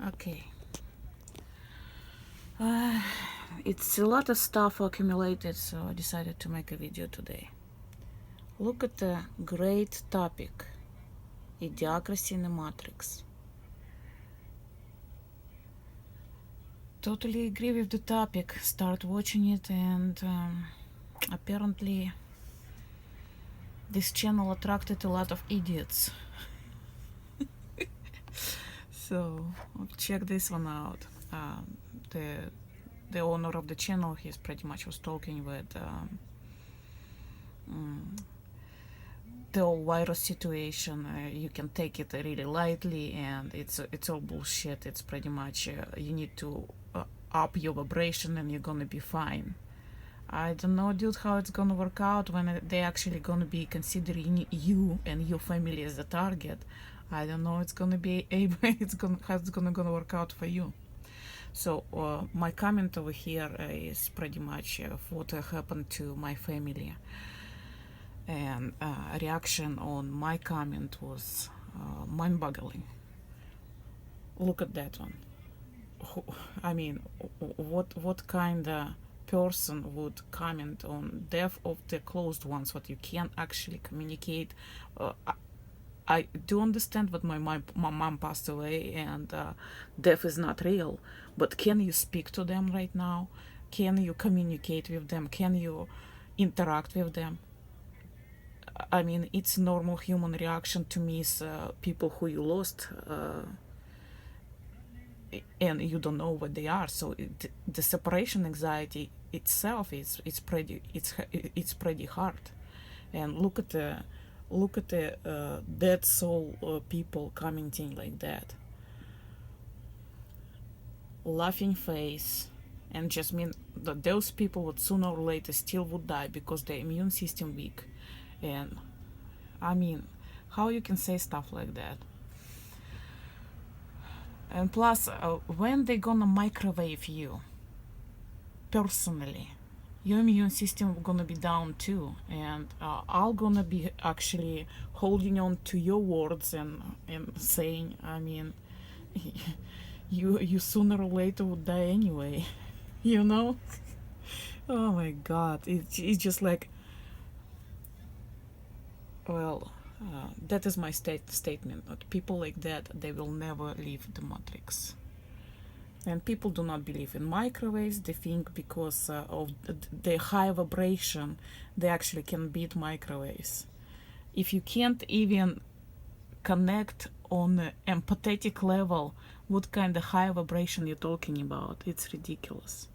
Okay. Uh, it's a lot of stuff accumulated, so I decided to make a video today. Look at the great topic, Idiocracy in the Matrix. Totally agree with the topic. Start watching it, and apparently this channel attracted a lot of idiots. So check this one out. The the owner of the channel, he's pretty much was talking with the whole virus situation. You can take it really lightly, and it's all bullshit. It's pretty much you need to up your vibration, and you're gonna be fine. I don't know, dude, how it's gonna work out when they're actually gonna be considering you and your family as a target. I don't know. It's gonna be able. How it's gonna work out for you. So my comment over here is pretty much what happened to my family, and reaction on my comment was mind-boggling. Look at that one. I mean, what kind of person would comment on death of the closed ones? What you can't actually communicate. I do understand that my mom passed away, and death is not real. But can you speak to them right now? Can you communicate with them? Can you interact with them? I mean, it's normal human reaction to miss people who you lost, and you don't know what they are. So the separation anxiety itself is it's pretty hard. And look at the dead soul people commenting like that, laughing face, and just mean that those people would sooner or later still would die because their immune system weak. And I mean, how you can say stuff like that? And plus, when they gonna microwave you personally, your immune system gonna be down too, and I'm gonna be actually holding on to your words and saying, I mean, you sooner or later would die anyway, you know. Oh my god, it's just like, well, that is my statement. That people like that, they will never leave the matrix. And people do not believe in microwaves. They think because of the high vibration, they actually can beat microwaves. If you can't even connect on an empathetic level, what kind of high vibration you're talking about? It's ridiculous.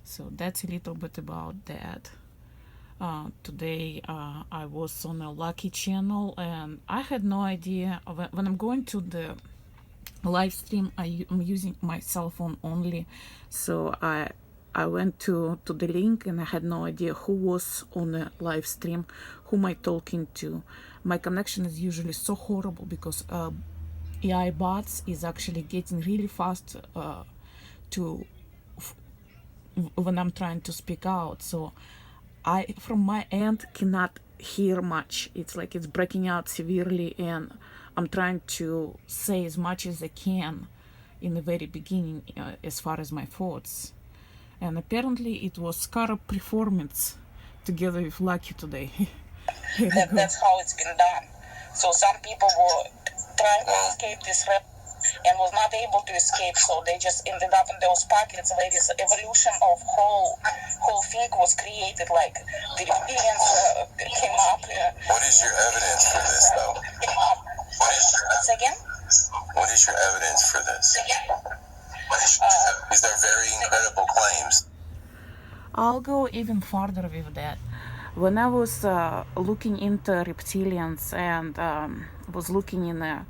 So that's a little bit about that. Today I was on a Lucky channel, and I had no idea when I'm going to the live stream. I'm using my cell phone only, so I went to the link, and I had no idea who was on the live stream, who am I talking to. My connection is usually so horrible because AI bots is actually getting really fast to when I'm trying to speak out. So I, from my end, cannot hear much. It's like it's breaking out severely, and I'm trying to say as much as I can in the very beginning as far as my thoughts. And apparently it was Scar performance together with Lucky today. That's how it's been done. So some people were trying to escape this rep and was not able to escape, so they just ended up in those pockets where this evolution of whole thing was created, like the reptilians came up. What is your evidence for this, though? Once again? What is your evidence for this? These are very incredible claims. I'll go even farther with that. When I was looking into reptilians and was looking in a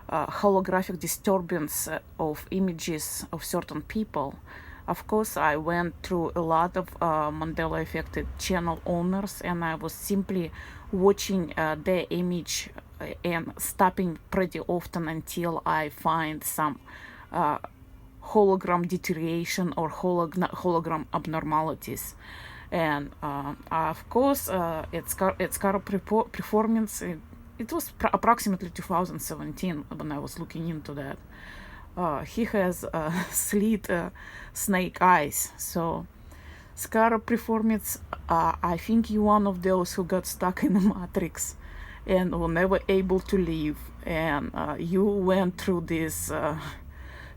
holographic disturbance of images of certain people, of course I went through a lot of Mandela affected channel owners, and I was simply watching their image and stopping pretty often until I find some hologram deterioration or hologram abnormalities. And of course it's Scar performance. It was approximately 2017 when I was looking into that. he has slit snake eyes. So Scar Performance, I think you're one of those who got stuck in the Matrix and were never able to leave. And you went through this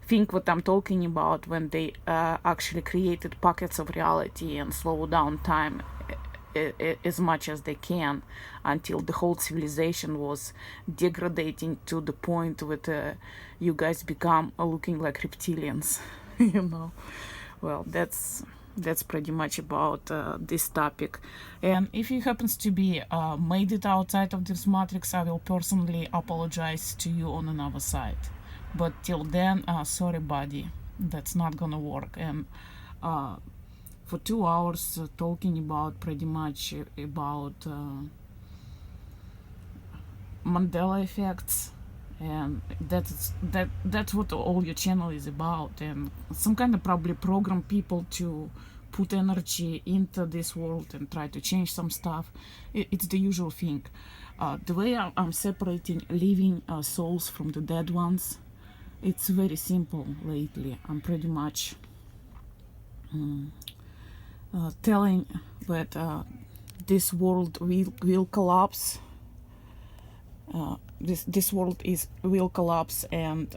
thing what I'm talking about when they actually created pockets of reality and slow down time as much as they can until the whole civilization was degrading to the point where you guys become looking like reptilians. You know, well, that's pretty much about this topic. And if you happens to be made it outside of this matrix, I will personally apologize to you on another side. But till then, sorry buddy, that's not gonna work. And for 2 hours talking about pretty much about Mandela effects, and that's what all your channel is about, and some kind of probably program people to put energy into this world and try to change some stuff. It's the usual thing. The way I'm separating living souls from the dead ones, it's very simple lately. I'm pretty much telling that this world will collapse. This world will collapse, and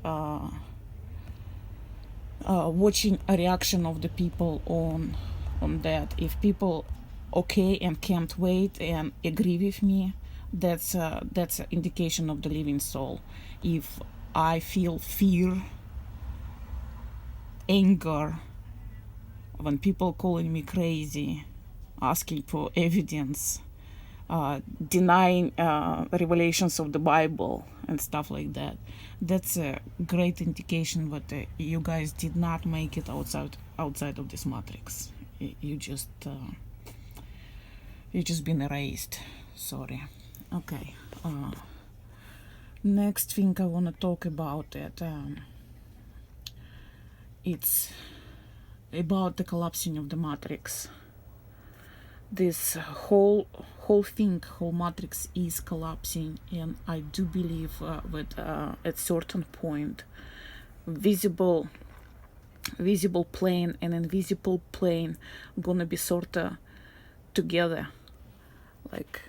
watching a reaction of the people on that. If people okay and can't wait and agree with me, that's an indication of the living soul. If I feel fear, anger, when people calling me crazy, asking for evidence, denying revelations of the Bible and stuff like that, that's a great indication that you guys did not make it outside of this matrix. You just been erased. Sorry. Okay. Next thing I want to talk about it's about the collapsing of the matrix. This whole matrix is collapsing, and I do believe that at certain point visible plane and invisible plane gonna be sorta together. Like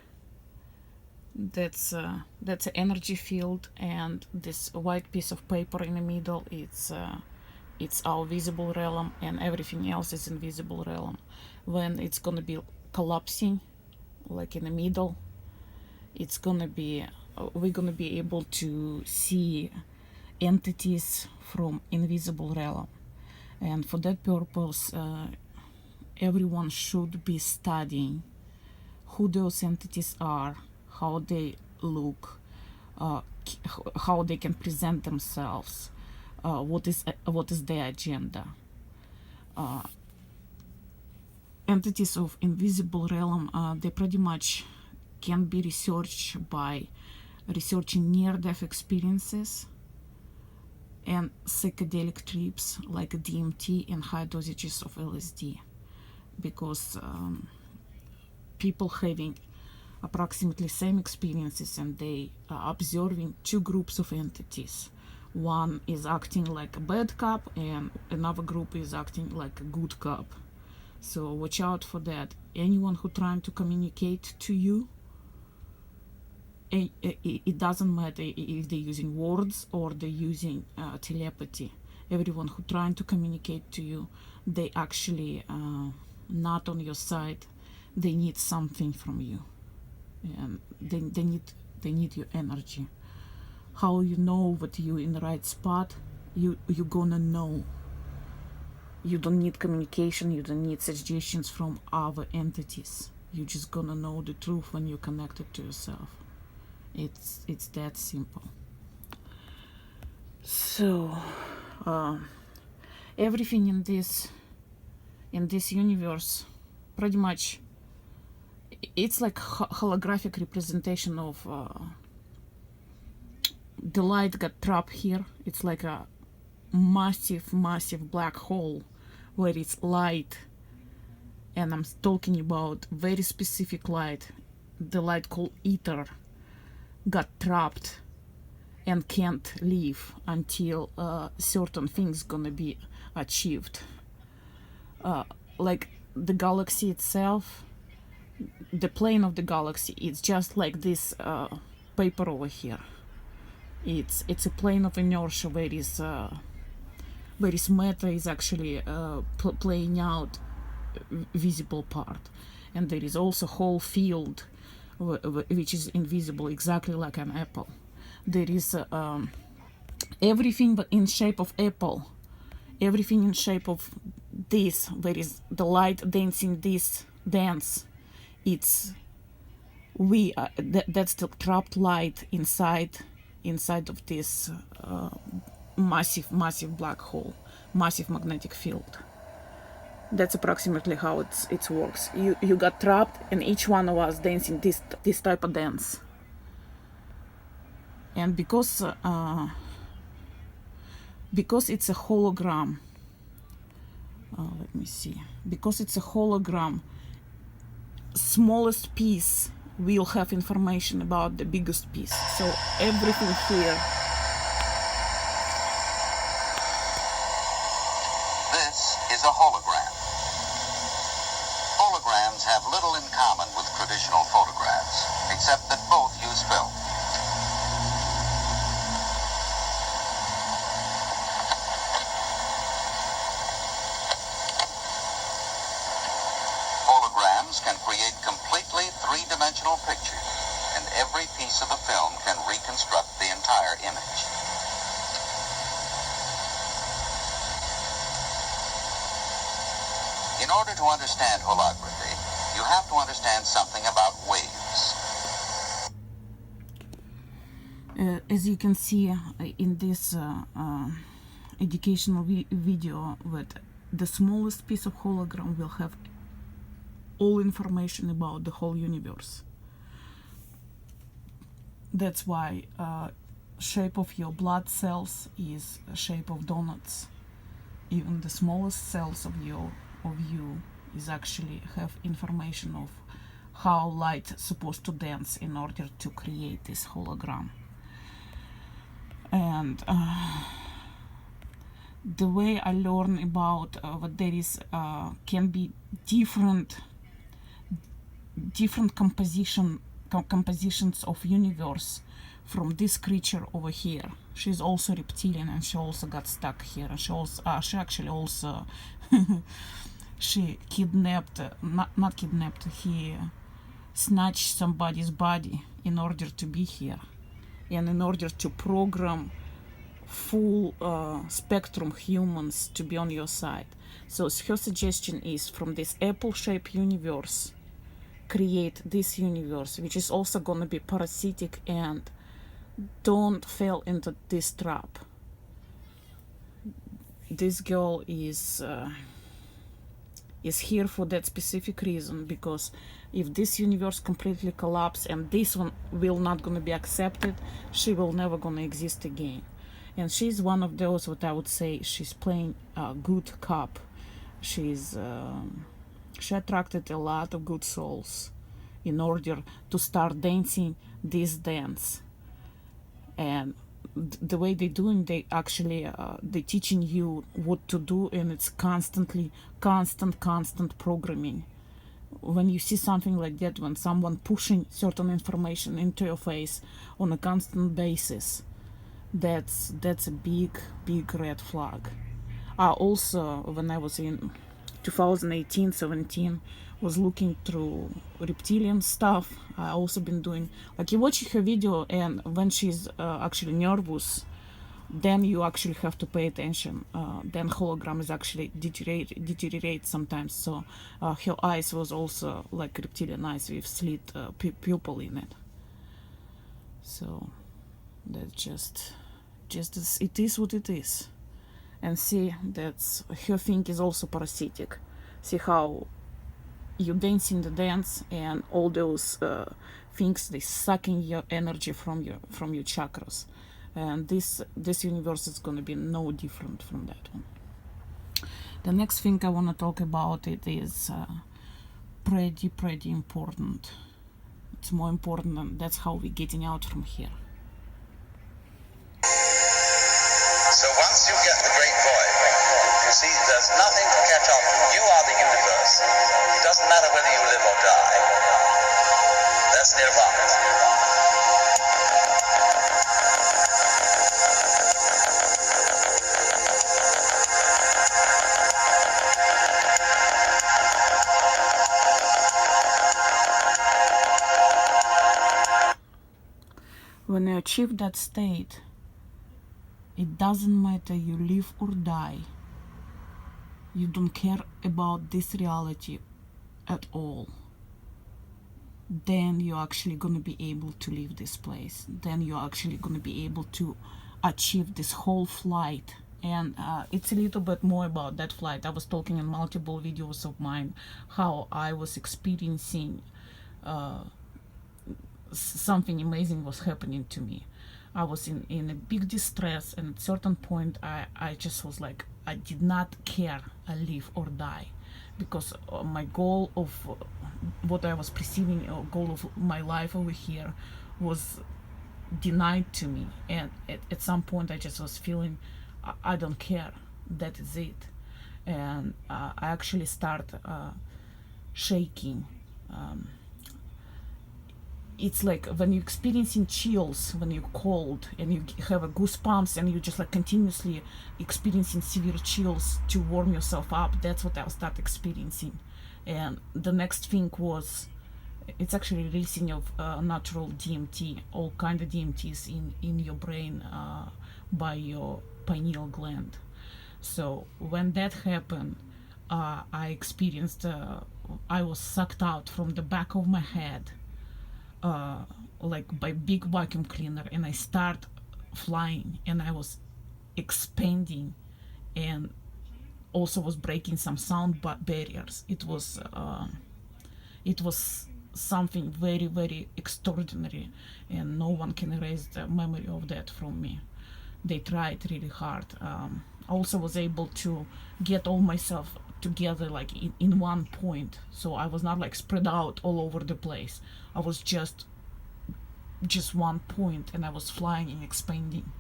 that's an energy field, and this white piece of paper in the middle, it's our visible realm, and everything else is invisible realm. When it's gonna be collapsing, like in the middle, it's gonna be we're gonna be able to see entities from invisible realm. And for that purpose, everyone should be studying who those entities are, how they look, how they can present themselves, what is their agenda. Entities of invisible realm, they pretty much can be researched by researching near-death experiences and psychedelic trips like DMT and high dosages of LSD, because people having approximately same experiences, and they are observing two groups of entities. One is acting like a bad cop, and another group is acting like a good cop. So watch out for that. Anyone who trying to communicate to you, it doesn't matter if they're using words or they're using telepathy. Everyone who trying to communicate to you, they actually not on your side. They need something from you, and they need your energy. How you know that you in the right spot? You gonna know. You don't need communication. You don't need suggestions from other entities. You just gonna know the truth when you're connected to yourself. It's that simple. So everything in this universe, pretty much, it's like holographic representation of the light got trapped here. It's like a massive black hole where it's light, and I'm talking about very specific light. The light called ether got trapped, and can't leave until certain things gonna be achieved. Like the galaxy itself, the plane of the galaxy, it's just like this paper over here. It's a plane of inertia where is matter is actually playing out visible part, and there is also whole field which is invisible, exactly like an apple. There is everything but in shape of apple, everything in shape of this, where is the light dancing this dance. It's that's the trapped light inside of this massive black hole, massive magnetic field. That's approximately how it works. You got trapped, and each one of us dancing this type of dance. And because it's a hologram, let me see. Because it's a hologram, smallest piece will have information about the biggest piece. So everything here. This is a hologram. Holograms have little in common with traditional photographs, except that both use film. Holograms can create completely three-dimensional pictures, and every piece of the film can reconstruct the entire image. In order to understand holography, you have to understand something about waves. As you can see in this educational video, that the smallest piece of hologram will have all information about the whole universe. That's why shape of your blood cells is a shape of donuts. Even the smallest cells of you is actually have information of how light is supposed to dance in order to create this hologram. And the way I learn about what there is can be different compositions of universe from this creature over here. She's also reptilian, and she also got stuck here. And she actually also she kidnapped, not kidnapped, he snatched somebody's body in order to be here, and in order to program full spectrum humans to be on your side. So her suggestion is, from this apple-shaped universe, create this universe, which is also gonna be parasitic, and don't fall into this trap. This girl is here for that specific reason, because if this universe completely collapses and this one will not gonna be accepted, she will never gonna exist again. And she's one of those, what I would say, she's playing a good cop. She attracted a lot of good souls in order to start dancing this dance. And the way they're doing, they actually they're teaching you what to do, and it's constant programming. When you see something like that, when someone pushing certain information into your face on a constant basis, that's a big red flag. Also, when I was in 2018-17, was looking through reptilian stuff. I also been doing, like, you watch her video, and when she's actually nervous, then you actually have to pay attention. Then hologram is actually deteriorate sometimes. So her eyes was also like reptilian eyes with slit pupil in it. So that's just it is what it is. And see, that's her thing is also parasitic. See how you dancing the dance, and all those things, they sucking your energy from your chakras. And this universe is going to be no different from that one. The next thing I want to talk about, it is pretty important. It's more important, and that's how we're getting out from here. Yes, the great void. You see, there's nothing to catch up to. You are the universe. It doesn't matter whether you live or die. That's nirvana. When you achieve that state, it doesn't matter you live or die. You don't care about this reality at all. Then you're actually going to be able to leave this place. Then you're actually going to be able to achieve this whole flight. And it's a little bit more about that flight. I was talking in multiple videos of mine how I was experiencing something amazing was happening to me. I was in a big distress, and at a certain point I just was like, I did not care, I live or die, because my goal of what I was perceiving, a goal of my life over here, was denied to me. And at some point I just was feeling, I don't care, that is it. And I actually start shaking. It's like when you're experiencing chills, when you're cold and you have a goosebumps and you just like continuously experiencing severe chills to warm yourself up. That's what I start experiencing. And the next thing was, it's actually releasing of natural DMT, all kind of DMTs in your brain by your pineal gland. So when that happened, I experienced, I was sucked out from the back of my head, like by big vacuum cleaner, and I start flying, and I was expanding, and also was breaking some sound barriers. It was something very, very extraordinary, and no one can erase the memory of that from me. They tried really hard. I also was able to get all myself together like in one point, so I was not like spread out all over the place. I was just one point, and I was flying and expanding.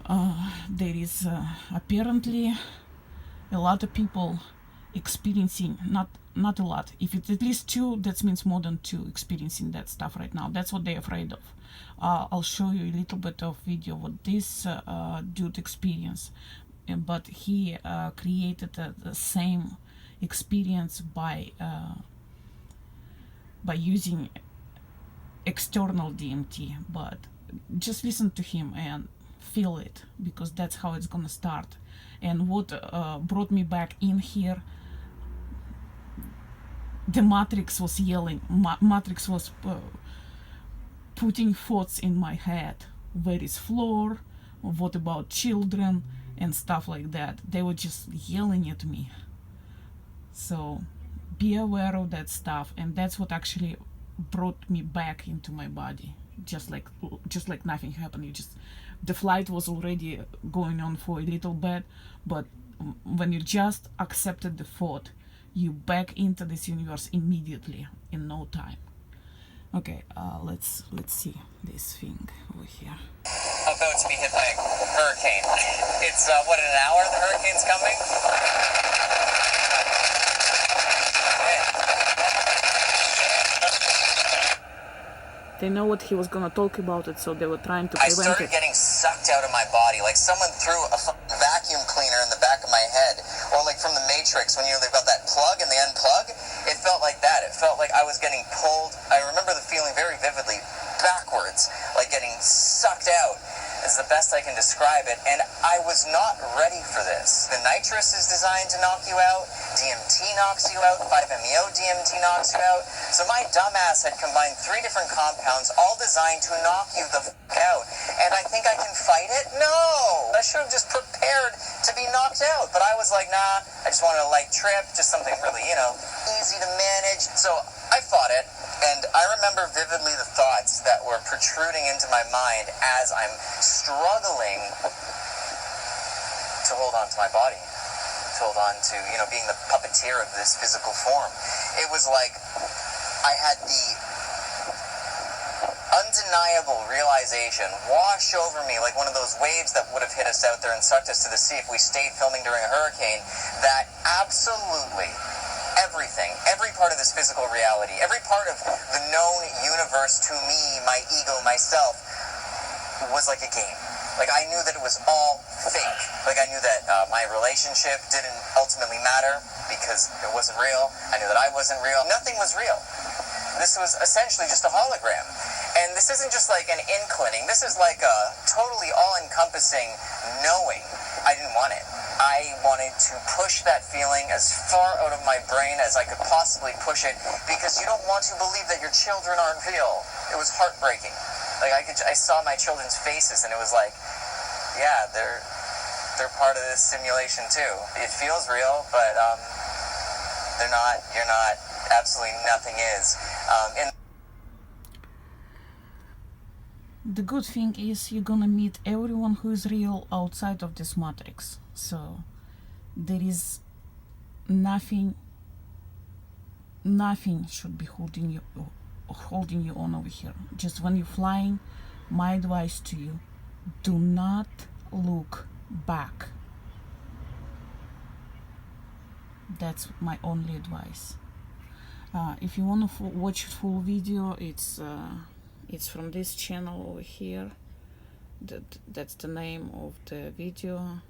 There is apparently a lot of people experiencing, not a lot, if it's at least two, that means more than two, experiencing that stuff right now. That's what they're afraid of. I'll show you a little bit of video what this dude experienced, but he created the same experience by using external DMT. But just listen to him and feel it, because that's how it's gonna start. And what brought me back in here, the Matrix was yelling. Matrix was putting thoughts in my head. Where is Floor? What about children? And stuff like that. They were just yelling at me. So be aware of that stuff, and that's what actually brought me back into my body. Just like nothing happened. The flight was already going on for a little bit, but when you just accepted the thought, you back into this universe immediately, in no time. Okay, let's see this thing over here. About to be hit by a hurricane. It's what, in an hour the hurricane's coming? They know what he was gonna talk about it, so they were trying to prevent it. I started getting sucked out of my body, like someone threw a vacuum cleaner in the back of my head, or like from the Matrix when they've got that plug and they unplug. It felt like that. It felt like I was getting pulled. I remember the feeling very vividly, backwards, like getting sucked out. Is the best I can describe it, and I was not ready for this. The nitrous is designed to knock you out, DMT knocks you out, 5-MeO DMT knocks you out, so my dumbass had combined 3 different compounds, all designed to knock you the f*** out, and I think I can fight it? No! I should have just prepared to be knocked out, but I was like, nah, I just wanted a light trip, just something really, easy to manage, so I fought it. And I remember vividly the thoughts that were protruding into my mind as I'm struggling to hold on to my body, to hold on to, being the puppeteer of this physical form. It was like I had the undeniable realization wash over me like one of those waves that would have hit us out there and sucked us to the sea if we stayed filming during a hurricane, that absolutely everything, every part of this physical reality, every part of the known universe to me, my ego, myself, was like a game. Like, I knew that it was all fake. Like, I knew that my relationship didn't ultimately matter because it wasn't real. I knew that I wasn't real. Nothing was real. This was essentially just a hologram. And this isn't just like an inclining. This is like a totally all-encompassing knowing. I didn't want it. I wanted to push that feeling as far out of my brain as I could possibly push it, because you don't want to believe that your children aren't real. It was heartbreaking. Like, I saw my children's faces, and it was like, yeah, they're part of this simulation too. It feels real, but they're not. You're not. Absolutely nothing is. The good thing is you're gonna meet everyone who is real outside of this matrix. So there is nothing should be holding you on over here. Just when you're flying, my advice to you, do not look back. That's my only advice. If you want to watch full video, it's from this channel over here. That's the name of the video,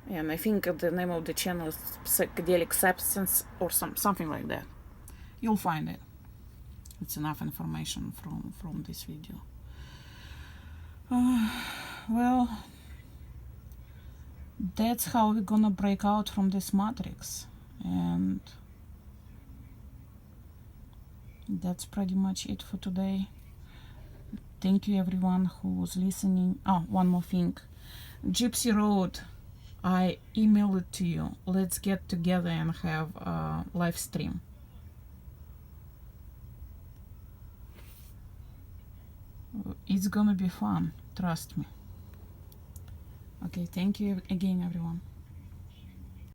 and I think the name of the channel is Psychedelic Substance or something like that. You'll find it. It's enough information from this video. Well, that's how we're gonna break out from this matrix, and that's pretty much it for today. Thank you everyone who was listening. Oh, one more thing. Gypsy Road, I emailed it to you. Let's get together and have a live stream. It's gonna be fun, trust me. Okay, thank you again everyone.